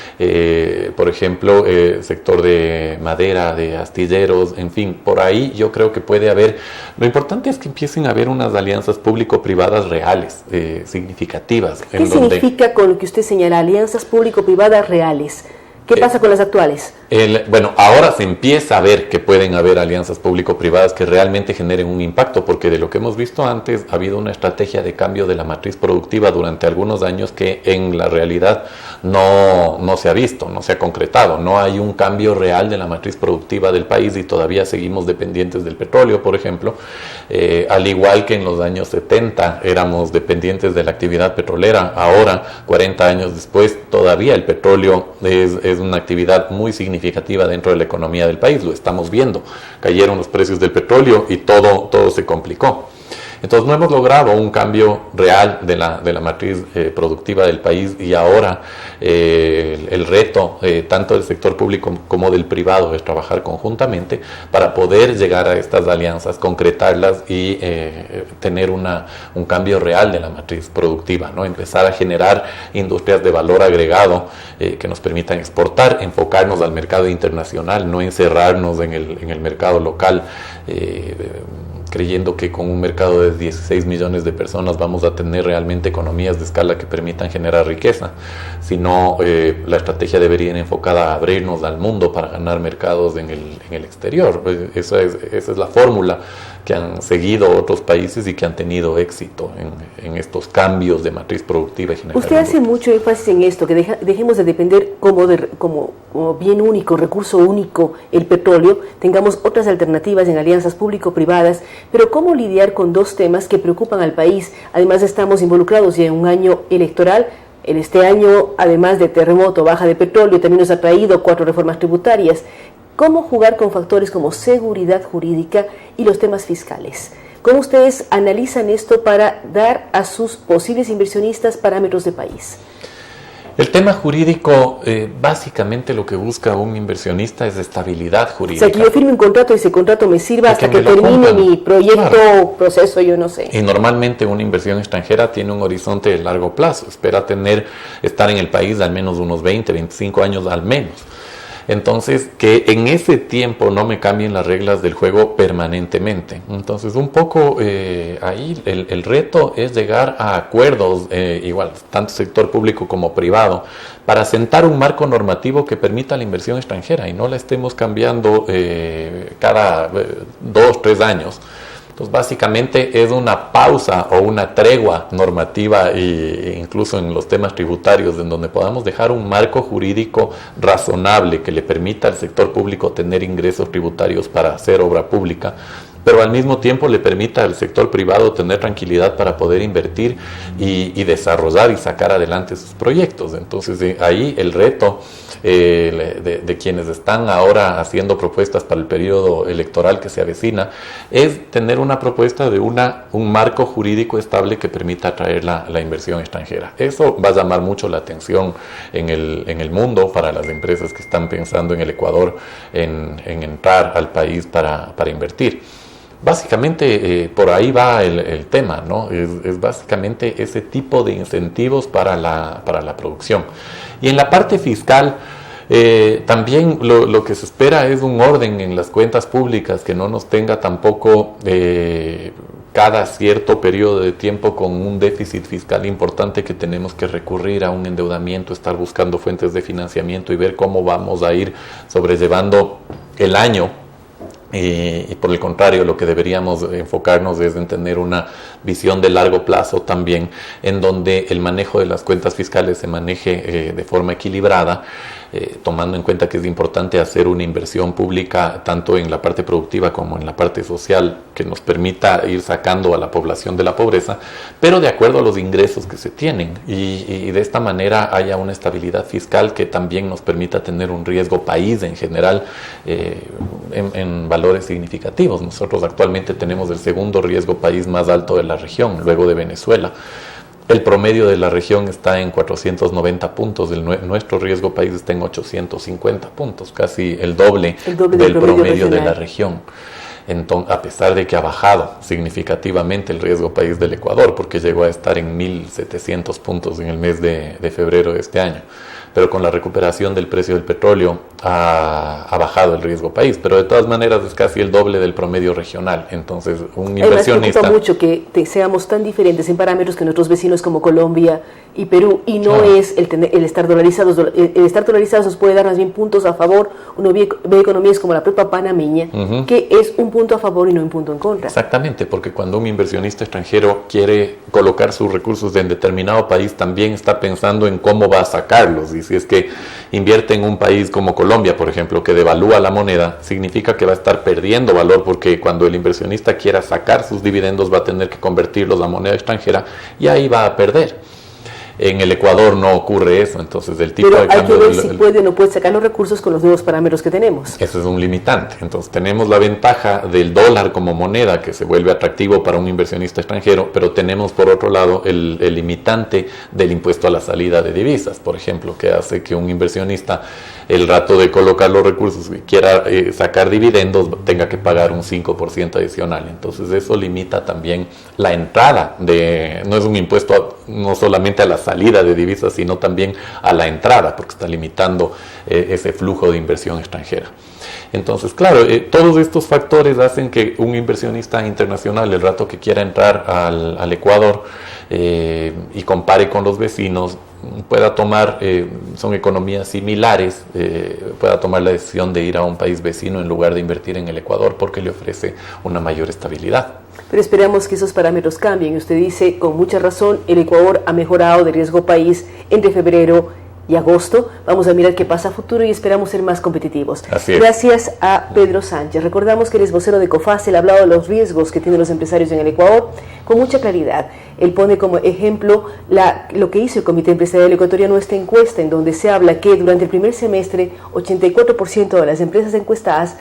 por ejemplo, sector de madera, de astilleros, en fin, por ahí yo creo que puede haber. Lo importante es que empiecen a haber unas alianzas público-privadas reales, significativas. ¿Qué significa con lo que usted señala, alianzas público-privadas reales? ¿Qué pasa con las actuales? Bueno, ahora se empieza a ver que pueden haber alianzas público-privadas que realmente generen un impacto, porque de lo que hemos visto antes ha habido una estrategia de cambio de la matriz productiva durante algunos años que en la realidad no se ha visto, no se ha concretado. No hay un cambio real de la matriz productiva del país y todavía seguimos dependientes del petróleo, por ejemplo, al igual que en los años 70 éramos dependientes de la actividad petrolera. Ahora, 40 años después, todavía el petróleo es una actividad muy significativa dentro de la economía del país. Lo estamos viendo. Cayeron los precios del petróleo y todo se complicó. Entonces no hemos logrado un cambio real de la matriz productiva del país, y ahora el reto tanto del sector público como del privado es trabajar conjuntamente para poder llegar a estas alianzas, concretarlas y tener un cambio real de la matriz productiva, ¿no? Empezar a generar industrias de valor agregado que nos permitan exportar, enfocarnos al mercado internacional, no encerrarnos en el mercado local, creyendo que con un mercado de 16 millones de personas vamos a tener realmente economías de escala que permitan generar riqueza, sino la estrategia debería ir enfocada a abrirnos al mundo para ganar mercados en el exterior. Esa es la fórmula que han seguido otros países y que han tenido éxito en estos cambios de matriz productiva y general. Usted hace mucho énfasis en esto, que dejemos de depender como bien único, recurso único, el petróleo, tengamos otras alternativas en alianzas público-privadas, pero ¿cómo lidiar con dos temas que preocupan al país? Además estamos involucrados ya en un año electoral. En este año, además de terremoto, baja de petróleo, también nos ha traído 4 reformas tributarias. ¿Cómo jugar con factores como seguridad jurídica y los temas fiscales? ¿Cómo ustedes analizan esto para dar a sus posibles inversionistas parámetros de país? El tema jurídico, básicamente lo que busca un inversionista es estabilidad jurídica. O sea, que yo firme un contrato y ese contrato me sirva hasta que termine mi proyecto, claro, proceso, yo no sé. Y normalmente una inversión extranjera tiene un horizonte de largo plazo, espera estar en el país al menos unos 20, 25 años al menos. Entonces, que en ese tiempo no me cambien las reglas del juego permanentemente. Entonces, un poco ahí el reto es llegar a acuerdos, igual, tanto sector público como privado, para sentar un marco normativo que permita la inversión extranjera y no la estemos cambiando cada 2, 3 años. Entonces, básicamente es una pausa o una tregua normativa e incluso en los temas tributarios, en donde podamos dejar un marco jurídico razonable que le permita al sector público tener ingresos tributarios para hacer obra pública, pero al mismo tiempo le permita al sector privado tener tranquilidad para poder invertir y desarrollar y sacar adelante sus proyectos. Entonces ahí el reto de quienes están ahora haciendo propuestas para el periodo electoral que se avecina es tener una propuesta de un marco jurídico estable que permita atraer la inversión extranjera. Eso va a llamar mucho la atención en el mundo para las empresas que están pensando en el Ecuador en entrar al país para invertir. Básicamente por ahí va el tema, ¿no? Es básicamente ese tipo de incentivos para la producción. Y en la parte fiscal, también lo que se espera es un orden en las cuentas públicas, que no nos tenga tampoco cada cierto periodo de tiempo con un déficit fiscal importante que tenemos que recurrir a un endeudamiento, estar buscando fuentes de financiamiento y ver cómo vamos a ir sobrellevando el año. Y por el contrario, lo que deberíamos enfocarnos es en tener una visión de largo plazo también, en donde el manejo de las cuentas fiscales se maneje de forma equilibrada, tomando en cuenta que es importante hacer una inversión pública tanto en la parte productiva como en la parte social que nos permita ir sacando a la población de la pobreza, pero de acuerdo a los ingresos que se tienen y de esta manera haya una estabilidad fiscal que también nos permita tener un riesgo país en general en valores significativos. Nosotros actualmente tenemos el segundo riesgo país más alto de la región, luego de Venezuela. El promedio de la región está en 490 puntos, nuestro riesgo país está en 850 puntos, casi el doble del promedio de la región. Entonces, a pesar de que ha bajado significativamente el riesgo país del Ecuador, porque llegó a estar en 1.700 puntos en el mes de febrero de este año. Pero con la recuperación del precio del petróleo ha bajado el riesgo país, pero de todas maneras es casi el doble del promedio regional. Entonces, un inversionista... Me preocupa mucho que seamos tan diferentes en parámetros que nuestros vecinos como Colombia y Perú, y no es el estar dolarizados. El estar dolarizados nos puede dar más bien puntos a favor. Uno ve economías como la propia panameña, que es un punto a favor y no un punto en contra. Exactamente, porque cuando un inversionista extranjero quiere colocar sus recursos en determinado país, también está pensando en cómo va a sacarlos. Y si es que invierte en un país como Colombia, por ejemplo, que devalúa la moneda, significa que va a estar perdiendo valor, porque cuando el inversionista quiera sacar sus dividendos va a tener que convertirlos a moneda extranjera y ahí va a perder. En el Ecuador no ocurre eso, entonces el tipo de cambio... Pero hay que ver si puede o no puede sacar los recursos con los nuevos parámetros que tenemos. Eso es un limitante. Entonces tenemos la ventaja del dólar como moneda, que se vuelve atractivo para un inversionista extranjero, pero tenemos por otro lado el limitante del impuesto a la salida de divisas, por ejemplo, que hace que un inversionista, el rato de colocar los recursos y quiera sacar dividendos, tenga que pagar un 5% adicional. Entonces eso limita también la entrada no es un impuesto no solamente a la salida de divisas, sino también a la entrada, porque está limitando ese flujo de inversión extranjera. Entonces, claro, todos estos factores hacen que un inversionista internacional, el rato que quiera entrar al Ecuador y compare con los vecinos, pueda tomar, son economías similares, pueda tomar la decisión de ir a un país vecino en lugar de invertir en el Ecuador, porque le ofrece una mayor estabilidad. Pero esperamos que esos parámetros cambien. Usted dice, con mucha razón, el Ecuador ha mejorado de riesgo país entre febrero y agosto. Vamos a mirar qué pasa a futuro y esperamos ser más competitivos. Así es. Gracias a Pedro Sánchez. Recordamos que él es vocero de COFACE, él ha hablado de los riesgos que tienen los empresarios en el Ecuador con mucha claridad. Él pone como ejemplo lo que hizo el Comité Empresarial Ecuatoriano, esta encuesta en donde se habla que durante el primer semestre 84% de las empresas encuestadas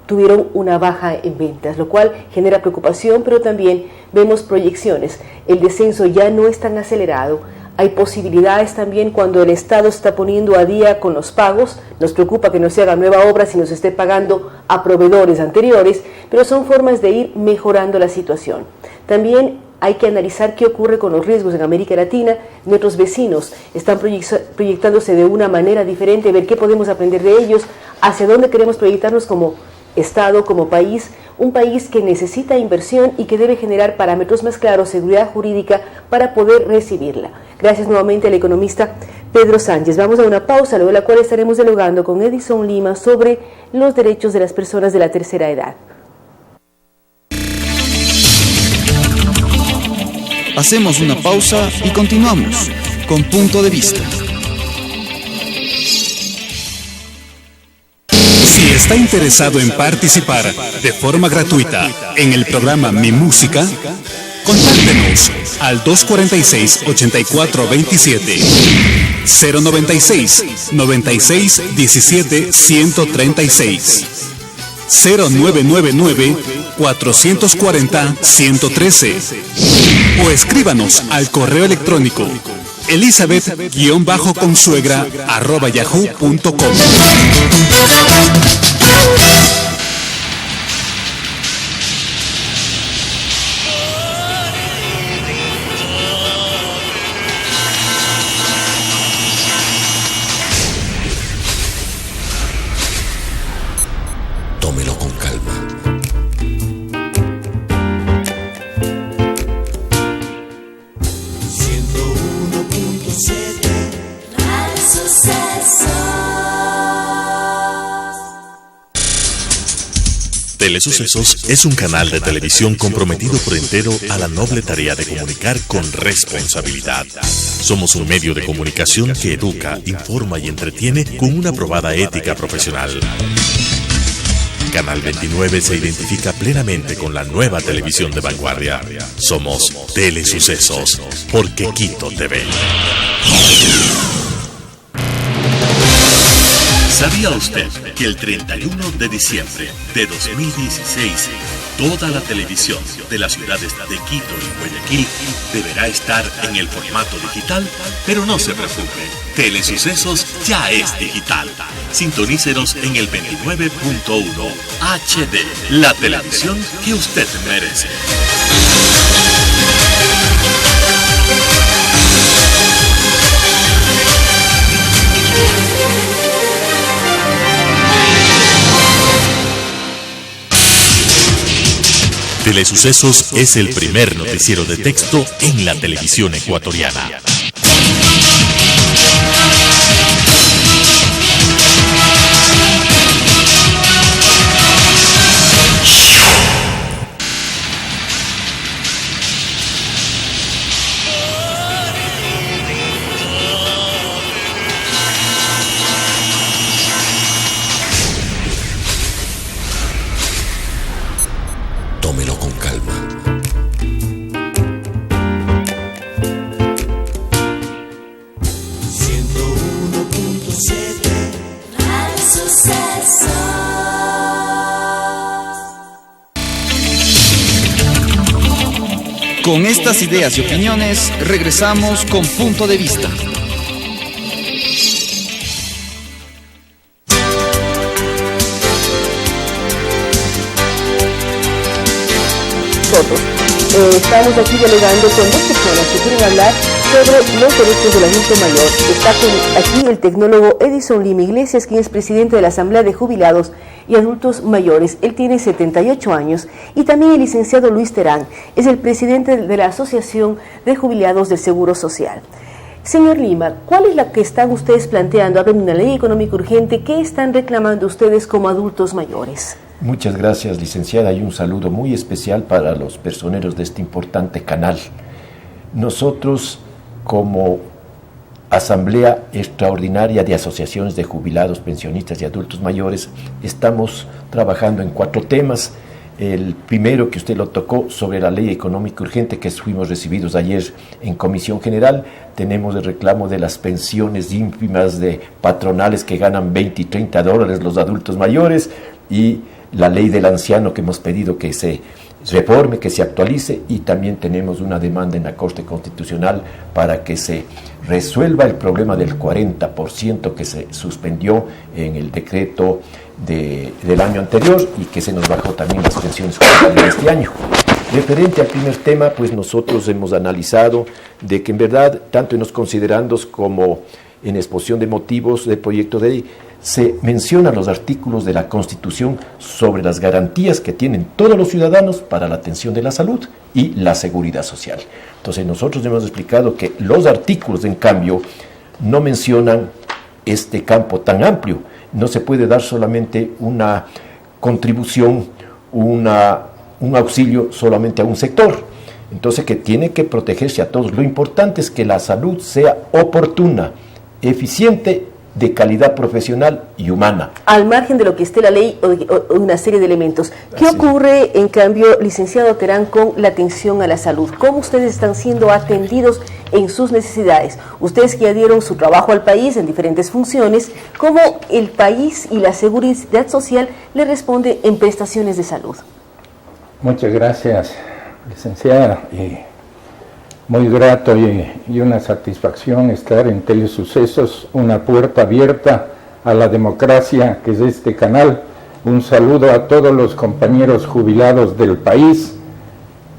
tuvieron una baja en ventas, lo cual genera preocupación, pero también vemos proyecciones. El descenso ya no es tan acelerado. Hay posibilidades también cuando el Estado está poniendo a día con los pagos. Nos preocupa que no se haga nueva obra si nos esté pagando a proveedores anteriores, pero son formas de ir mejorando la situación. También hay que analizar qué ocurre con los riesgos en América Latina. Nuestros vecinos están proyectándose de una manera diferente, ver qué podemos aprender de ellos, hacia dónde queremos proyectarnos como Estado, como país, un país que necesita inversión y que debe generar parámetros más claros, seguridad jurídica para poder recibirla. Gracias nuevamente al economista Pedro Sánchez. Vamos a una pausa, luego de la cual estaremos dialogando con Edison Lima sobre los derechos de las personas de la tercera edad. Hacemos una pausa y continuamos con Punto de Vista. Si está interesado en participar de forma gratuita en el programa Mi Música, contáctenos al 246-8427, 096 96 17 136, 0999 440 113 o escríbanos al correo electrónico elizabeth-consuegra@yahoo.com. Tómelo con calma. Telesucesos es un canal de televisión comprometido por entero a la noble tarea de comunicar con responsabilidad. Somos un medio de comunicación que educa, informa y entretiene con una probada ética profesional. Canal 29 se identifica plenamente con la nueva televisión de vanguardia. Somos Telesucesos, porque Quito TV. ¿Sabía usted que el 31 de diciembre de 2016 Toda la televisión de las ciudades de Quito y Guayaquil deberá estar en el formato digital, pero no se preocupe, Telesucesos ya es digital. Sintonícenos en el 29.1 HD, la televisión que usted merece. Telesucesos es el primer noticiero de texto en la televisión ecuatoriana. Tómelo con calma. Con estas ideas y opiniones, regresamos con Punto de Vista. Estamos aquí dialogando con dos personas que quieren hablar sobre los derechos del adulto mayor. Está aquí el tecnólogo Edison Lima Iglesias, quien es presidente de la Asamblea de Jubilados y Adultos Mayores. Él tiene 78 años. Y también el licenciado Luis Terán, es el presidente de la Asociación de Jubilados del Seguro Social. Señor Lima, ¿cuál es la que están ustedes planteando? Hablan de una ley económica urgente. ¿Qué están reclamando ustedes como adultos mayores? Muchas gracias, licenciada, y un saludo muy especial para los personeros de este importante canal. Nosotros, como Asamblea Extraordinaria de Asociaciones de Jubilados, Pensionistas y Adultos Mayores, estamos trabajando en 4 temas. El primero, que usted lo tocó, sobre la ley económica urgente, que fuimos recibidos ayer en Comisión General. Tenemos el reclamo de las pensiones ínfimas de patronales que ganan 20 y 30 dólares los adultos mayores, y la ley del anciano, que hemos pedido que se reforme, que se actualice, y también tenemos una demanda en la Corte Constitucional para que se resuelva el problema del 40% que se suspendió en el decreto del año anterior y que se nos bajó también las pensiones de este año. Referente al primer tema, pues nosotros hemos analizado de que en verdad, tanto en los considerandos como en exposición de motivos del proyecto de ley, se mencionan los artículos de la Constitución sobre las garantías que tienen todos los ciudadanos para la atención de la salud y la seguridad social. Entonces nosotros hemos explicado que los artículos, en cambio, no mencionan este campo tan amplio. No se puede dar solamente una contribución, un auxilio solamente a un sector. Entonces, que tiene que protegerse a todos. Lo importante es que la salud sea oportuna, eficiente, de calidad profesional y humana. Al margen de lo que esté la ley o una serie de elementos. ¿Qué ocurre, en cambio, licenciado Terán, con la atención a la salud? ¿Cómo ustedes están siendo atendidos en sus necesidades? Ustedes que ya dieron su trabajo al país en diferentes funciones, ¿cómo el país y la seguridad social le responde en prestaciones de salud? Muchas gracias, licenciada. Muy grato y una satisfacción estar en Telesucesos, una puerta abierta a la democracia que es este canal. Un saludo a todos los compañeros jubilados del país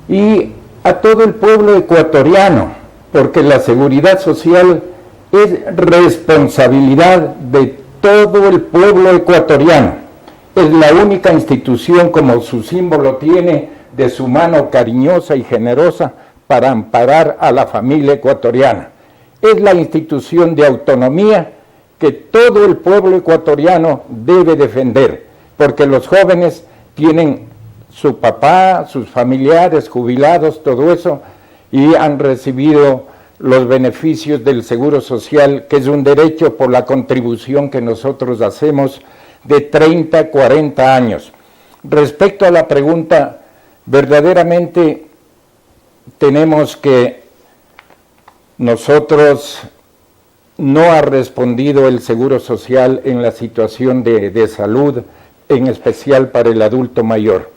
y a todo el pueblo ecuatoriano, porque la seguridad social es responsabilidad de todo el pueblo ecuatoriano. Es la única institución, como su símbolo tiene, de su mano cariñosa y generosa, para amparar a la familia ecuatoriana. Es la institución de autonomía que todo el pueblo ecuatoriano debe defender, porque los jóvenes tienen su papá, sus familiares jubilados, todo eso, y han recibido los beneficios del Seguro Social, que es un derecho por la contribución que nosotros hacemos de 30 a 40 años. Respecto a la pregunta, verdaderamente tenemos que nosotros no ha respondido el Seguro Social en la situación de salud, en especial para el adulto mayor.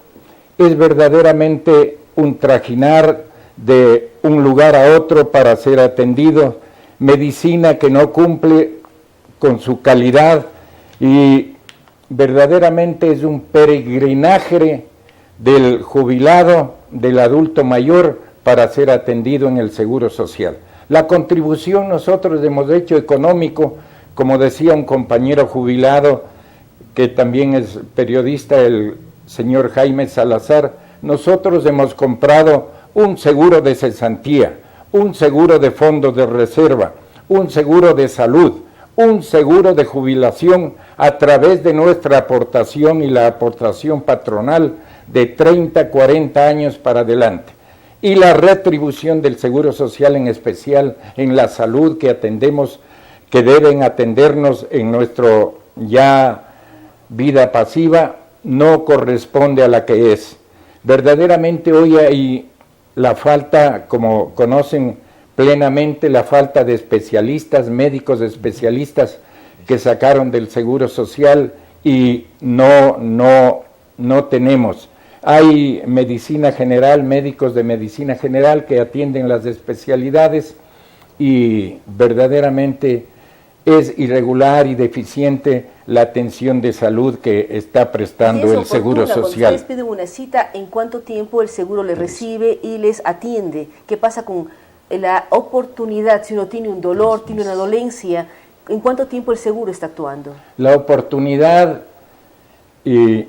es verdaderamente un trajinar de un lugar a otro para ser atendido, medicina que no cumple con su calidad y verdaderamente es un peregrinaje del jubilado, del adulto mayor, para ser atendido en el Seguro Social. La contribución nosotros hemos hecho económico, como decía un compañero jubilado, que también es periodista, el señor Jaime Salazar, nosotros hemos comprado un seguro de cesantía, un seguro de fondos de reserva, un seguro de salud, un seguro de jubilación a través de nuestra aportación y la aportación patronal de 30, 40 años para adelante. Y la retribución del Seguro Social, en especial en la salud que atendemos, que deben atendernos en nuestro ya vida pasiva, no corresponde a la que es. Verdaderamente hoy hay la falta, como conocen plenamente, la falta de especialistas, médicos especialistas que sacaron del Seguro Social y no tenemos. Hay medicina general, médicos de medicina general que atienden las especialidades y verdaderamente es irregular y deficiente la atención de salud que está prestando el Seguro Social. Cuando ustedes piden una cita, ¿en cuánto tiempo el seguro les recibe y les atiende? ¿Qué pasa con la oportunidad? Si uno tiene un dolor, tiene una dolencia, ¿en cuánto tiempo el seguro está actuando? La oportunidad y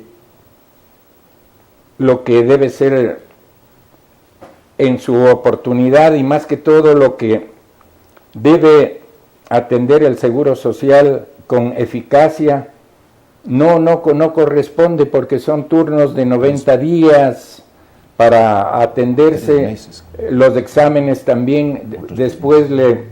lo que debe ser en su oportunidad y más que todo lo que debe atender el Seguro Social con eficacia, no corresponde porque son turnos de 90 días para atenderse, los exámenes también, después le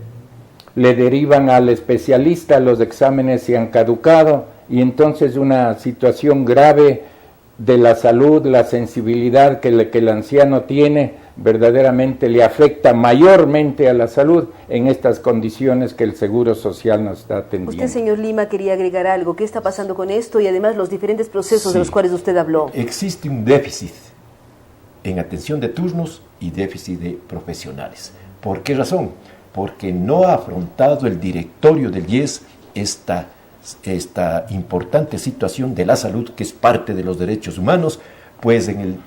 derivan al especialista, los exámenes se han caducado y entonces una situación grave de la salud, la sensibilidad que el anciano tiene, verdaderamente le afecta mayormente a la salud en estas condiciones que el Seguro Social nos está atendiendo. Usted, señor Lima, quería agregar algo. ¿Qué está pasando con esto? Y además los diferentes procesos de los cuales usted habló. Existe un déficit en atención de turnos y déficit de profesionales. ¿Por qué razón? Porque no ha afrontado el directorio del IES esta importante situación de la salud, que es parte de los derechos humanos, pues en el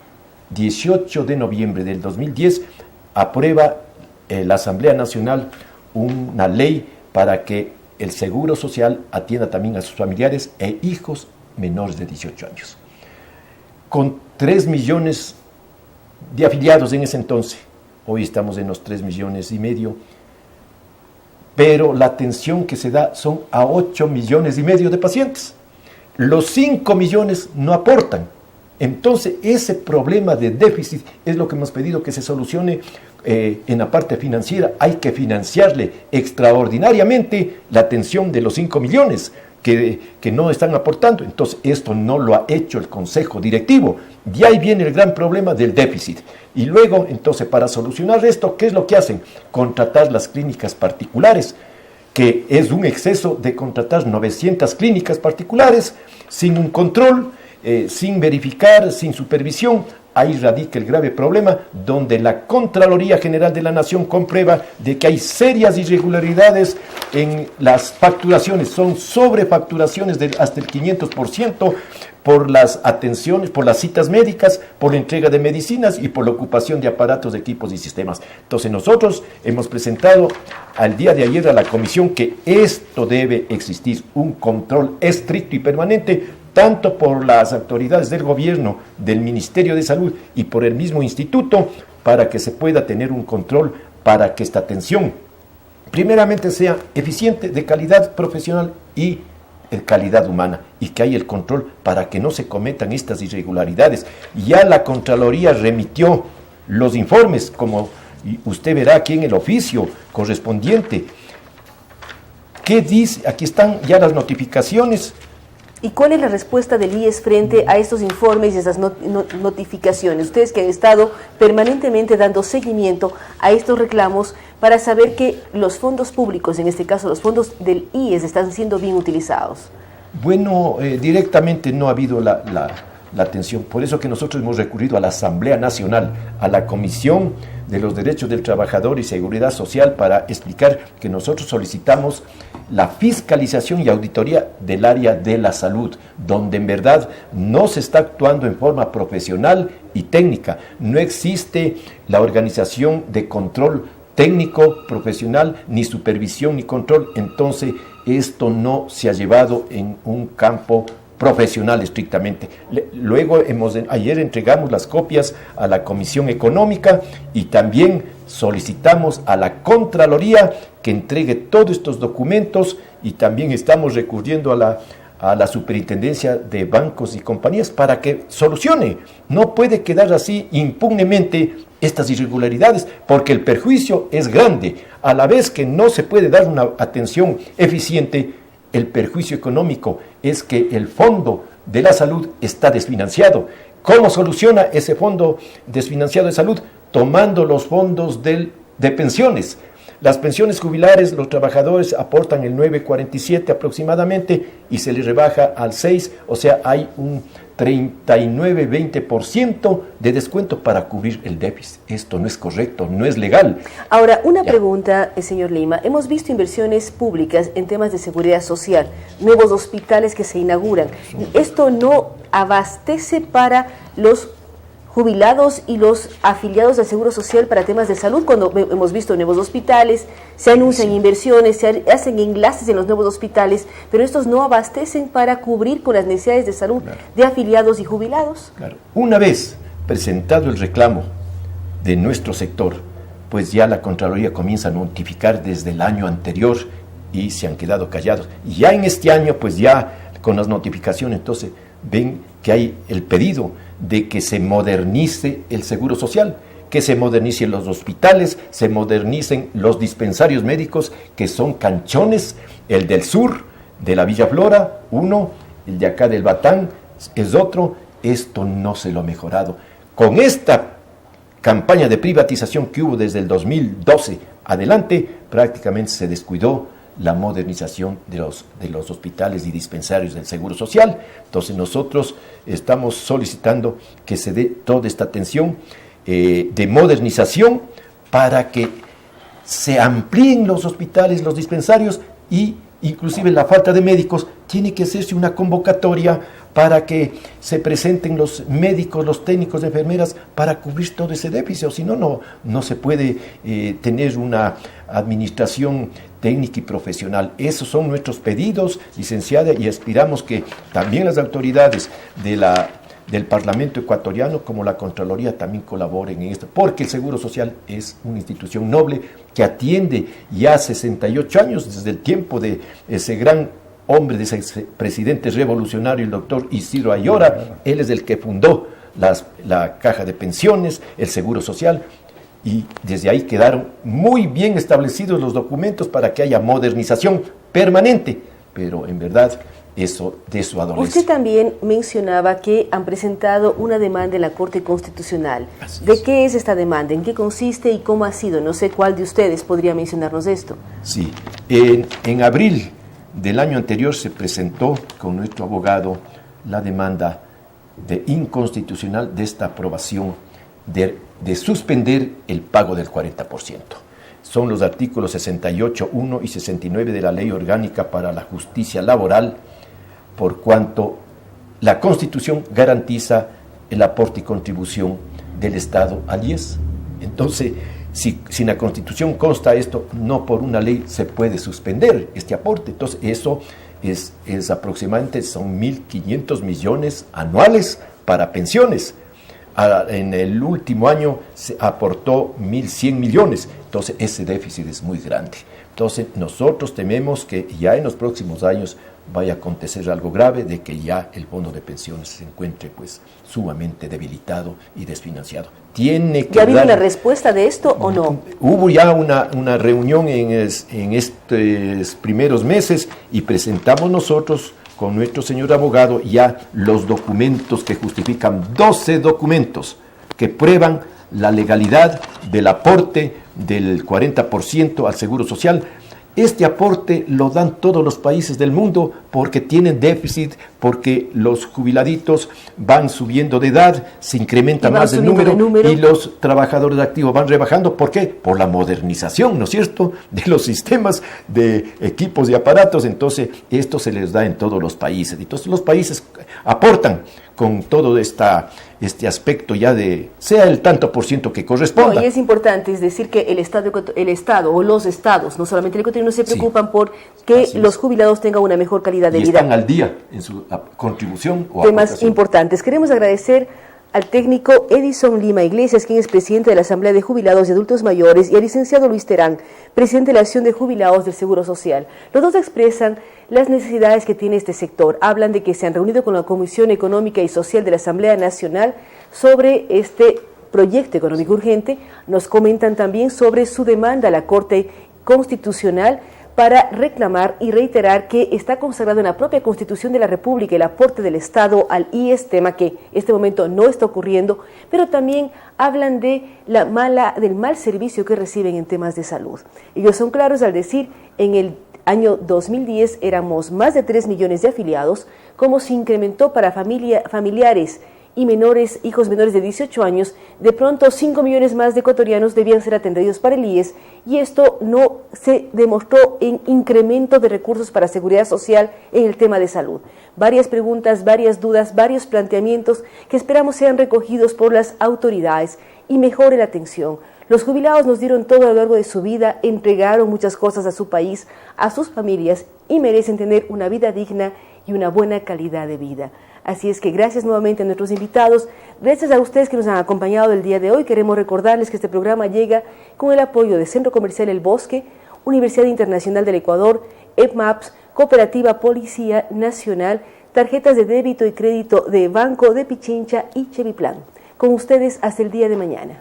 18 de noviembre del 2010 aprueba la Asamblea Nacional una ley para que el Seguro Social atienda también a sus familiares e hijos menores de 18 años. Con 3 millones de afiliados en ese entonces, hoy estamos en los 3,5 millones, pero la atención que se da son a 8,5 millones de pacientes. Los 5 millones no aportan. Entonces, ese problema de déficit es lo que hemos pedido que se solucione en la parte financiera. Hay que financiarle extraordinariamente la atención de los 5 millones que no están aportando. Entonces, esto no lo ha hecho el Consejo Directivo. Y ahí viene el gran problema del déficit. Y luego, entonces, para solucionar esto, ¿qué es lo que hacen? Contratar las clínicas particulares, que es un exceso de contratar 900 clínicas particulares sin un control, sin verificar, sin supervisión. Ahí radica el grave problema, donde la Contraloría General de la Nación comprueba de que hay serias irregularidades en las facturaciones, son sobrefacturaciones de hasta el 500% por las atenciones, por las citas médicas, por la entrega de medicinas y por la ocupación de aparatos, de equipos y sistemas. Entonces nosotros hemos presentado al día de ayer a la Comisión que esto debe existir, un control estricto y permanente, tanto por las autoridades del gobierno, del Ministerio de Salud y por el mismo instituto, para que se pueda tener un control, para que esta atención primeramente sea eficiente, de calidad profesional y de calidad humana, y que haya el control para que no se cometan estas irregularidades. Ya la Contraloría remitió los informes, como usted verá aquí en el oficio correspondiente. ¿Qué dice? Aquí están ya las notificaciones. ¿Y cuál es la respuesta del IES frente a estos informes y esas notificaciones? Ustedes que han estado permanentemente dando seguimiento a estos reclamos para saber que los fondos públicos, en este caso los fondos del IES, están siendo bien utilizados. Bueno, directamente no ha habido la la atención. Por eso que nosotros hemos recurrido a la Asamblea Nacional, a la Comisión de los Derechos del Trabajador y Seguridad Social, para explicar que nosotros solicitamos la fiscalización y auditoría del área de la salud, donde en verdad no se está actuando en forma profesional y técnica. No existe la organización de control técnico, profesional, ni supervisión ni control. Entonces esto no se ha llevado en un campo profesional estrictamente. Luego ayer entregamos las copias a la Comisión Económica y también solicitamos a la Contraloría que entregue todos estos documentos, y también estamos recurriendo a la Superintendencia de Bancos y Compañías para que solucione. No puede quedar así impunemente estas irregularidades, porque el perjuicio es grande. A la vez que no se puede dar una atención eficiente, el perjuicio económico es que el fondo de la salud está desfinanciado. ¿Cómo soluciona ese fondo desfinanciado de salud? Tomando los fondos de pensiones. Las pensiones jubilares, los trabajadores aportan el 9,47 aproximadamente y se les rebaja al 6, o sea, hay un 39-20% de descuento para cubrir el déficit. Esto no es correcto, no es legal. Ahora, una pregunta, señor Lima. Hemos visto inversiones públicas en temas de seguridad social, nuevos hospitales que se inauguran. ¿Esto no abastece para los jubilados y los afiliados del Seguro Social para temas de salud? Cuando hemos visto nuevos hospitales, se anuncian inversiones, se hacen enlaces en los nuevos hospitales, pero estos no abastecen para cubrir con las necesidades de salud de afiliados y jubilados. Claro. Una vez presentado el reclamo de nuestro sector, pues ya la Contraloría comienza a notificar desde el año anterior y se han quedado callados. Y ya en este año, pues ya con las notificaciones, entonces ven que hay el pedido de que se modernice el Seguro Social, que se modernicen los hospitales, se modernicen los dispensarios médicos, que son canchones, el del sur, de la Villa Flora, uno, el de acá del Batán, es otro. Esto no se lo ha mejorado. Con esta campaña de privatización que hubo desde el 2012 adelante, prácticamente se descuidó la modernización de los hospitales y dispensarios del Seguro Social. Entonces nosotros estamos solicitando que se dé toda esta atención de modernización para que se amplíen los hospitales, los dispensarios, y inclusive la falta de médicos, tiene que hacerse una convocatoria para que se presenten los médicos, los técnicos, enfermeras, para cubrir todo ese déficit. O si no, no se puede tener una administración técnica y profesional. Esos son nuestros pedidos, licenciada, y aspiramos que también las autoridades del Parlamento ecuatoriano, como la Contraloría, también colaboren en esto, porque el Seguro Social es una institución noble que atiende ya 68 años, desde el tiempo de ese gran hombre, de ese presidente revolucionario, el doctor Isidro Ayora. Él es el que fundó la Caja de Pensiones, el Seguro Social, y desde ahí quedaron muy bien establecidos los documentos para que haya modernización permanente, pero en verdad de eso adolece. Usted también mencionaba que han presentado una demanda en la Corte Constitucional. ¿De qué es esta demanda? ¿En qué consiste y cómo ha sido? No sé cuál de ustedes podría mencionarnos esto. Sí, en abril del año anterior se presentó con nuestro abogado la demanda de inconstitucional de esta aprobación de suspender el pago del 40%. Son los artículos 68.1 y 69 de la Ley Orgánica para la Justicia Laboral, por cuanto la Constitución garantiza el aporte y contribución del Estado al IES. Entonces, si en la Constitución consta esto, no por una ley se puede suspender este aporte. Entonces, eso es aproximadamente, son 1.500 millones anuales para pensiones. En el último año se aportó 1.100 millones, entonces ese déficit es muy grande. Entonces nosotros tememos que ya en los próximos años vaya a acontecer algo grave, de que ya el fondo de pensiones se encuentre pues sumamente debilitado y desfinanciado. ¿Ya ha habido una respuesta de esto o no? Hubo ya una reunión en estos primeros meses y presentamos nosotros con nuestro señor abogado ya los documentos que justifican, 12 documentos que prueban la legalidad del aporte del 40% al Seguro Social. Este aporte lo dan todos los países del mundo porque tienen déficit, porque los jubiladitos van subiendo de edad, se incrementa más el número y los trabajadores activos van rebajando. ¿Por qué? Por la modernización, ¿no es cierto?, de los sistemas de equipos y aparatos. Entonces, esto se les da en todos los países. Entonces, los países aportan con todo este aspecto ya de, sea el tanto por ciento que corresponda. No, y es importante, es decir, que el Estado o los estados, no solamente el ecuatoriano, se preocupan por que los jubilados tengan una mejor calidad de vida. Y están al día en su contribución o temas aportación. Importantes. Queremos agradecer al técnico Edison Lima Iglesias, quien es presidente de la Asamblea de Jubilados y Adultos Mayores, y al licenciado Luis Terán, presidente de la Acción de Jubilados del Seguro Social. Los dos expresan las necesidades que tiene este sector. Hablan de que se han reunido con la Comisión Económica y Social de la Asamblea Nacional sobre este proyecto económico urgente. Nos comentan también sobre su demanda a la Corte Constitucional para reclamar y reiterar que está consagrado en la propia Constitución de la República el aporte del Estado al IES, tema que en este momento no está ocurriendo, pero también hablan de del mal servicio que reciben en temas de salud. Ellos son claros al decir, en el año 2010 éramos más de 3 millones de afiliados, como se incrementó para familiares y hijos menores de 18 años, de pronto 5 millones más de ecuatorianos debían ser atendidos para el IES, y esto no se demostró en incremento de recursos para seguridad social en el tema de salud. Varias preguntas, varias dudas, varios planteamientos que esperamos sean recogidos por las autoridades y mejore la atención. Los jubilados nos dieron todo a lo largo de su vida, entregaron muchas cosas a su país, a sus familias, y merecen tener una vida digna y una buena calidad de vida. Así es que gracias nuevamente a nuestros invitados, gracias a ustedes que nos han acompañado el día de hoy. Queremos recordarles que este programa llega con el apoyo de Centro Comercial El Bosque, Universidad Internacional del Ecuador, EPMAPS, Cooperativa Policía Nacional, tarjetas de débito y crédito de Banco de Pichincha y Cheviplan. Con ustedes hasta el día de mañana.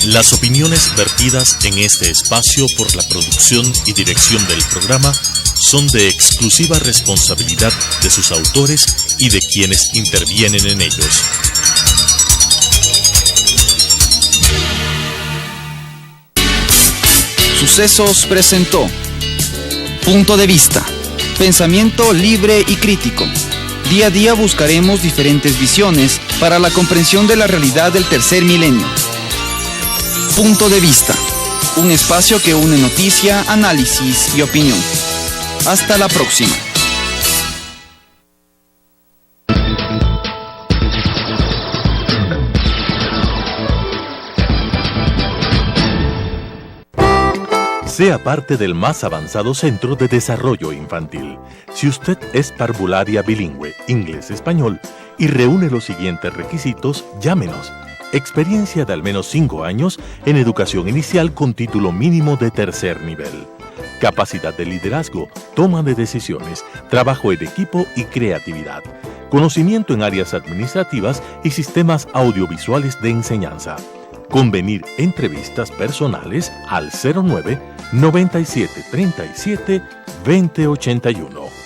Las opiniones vertidas en este espacio por la producción y dirección del programa son de exclusiva responsabilidad de sus autores y de quienes intervienen en ellos. Sucesos presentó Punto de Vista, pensamiento libre y crítico. Día a día buscaremos diferentes visiones para la comprensión de la realidad del tercer milenio. Punto de Vista, un espacio que une noticia, análisis y opinión. Hasta la próxima. Sea parte del más avanzado Centro de Desarrollo Infantil. Si usted es parvularia bilingüe, inglés-español, y reúne los siguientes requisitos, llámenos. Experiencia de al menos 5 años en educación inicial con título mínimo de tercer nivel. Capacidad de liderazgo, toma de decisiones, trabajo en equipo y creatividad. Conocimiento en áreas administrativas y sistemas audiovisuales de enseñanza. Convenir entrevistas personales al 09 97 37 2081.